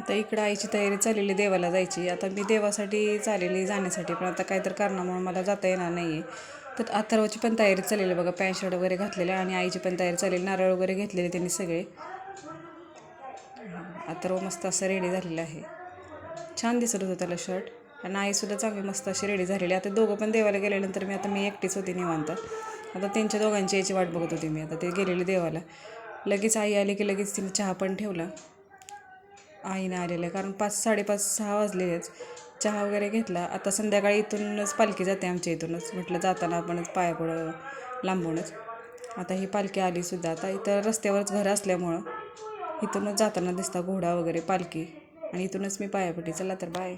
आता इकडं आईची तयारी चाललेली देवाला जायची. आता मी देवासाठी चाललेली जाण्यासाठी, पण आता काहीतरी कारणामुळे मला जाता येणार नाही आहे. तर अथर्वची पण तयारी चाललेली बघा, पॅन्ट शर्ट वगैरे घातलेले आणि आईची पण तयारी चाललेली. नारळ वगैरे घेतलेले त्यांनी सगळे. अथर्व मस्त असं रेडी झालेलं आहे. छान दिसत होतं त्याला शर्ट. आणि आईसुद्धा चांगली मस्त अशी रेडी झालेली. आता दोघं पण देवाला गेल्यानंतर मी एकटीच होती निवांत. आता त्यांच्या दोघांची याची वाट बघत होती मी. आता ते गेलेले देवाला. लगेच आई आली की लगेच तिने चहा पण ठेवला. आईनं आलेलं आहे कारण 5, 5:30, 6 वाजलेच. चहा वगैरे घेतला. आता संध्याकाळी इथूनच पालखी जाते आमच्या इथूनच. म्हटलं जाताना आपणच पायापुढं लांबूनच. आता ही पालखी आलीसुद्धा. आता इथं रस्त्यावरच घर असल्यामुळं इथूनच जाताना दिसता घोडा वगैरे पालखी. आणि इथूनच मी पायापट्टी. चला तर बाय.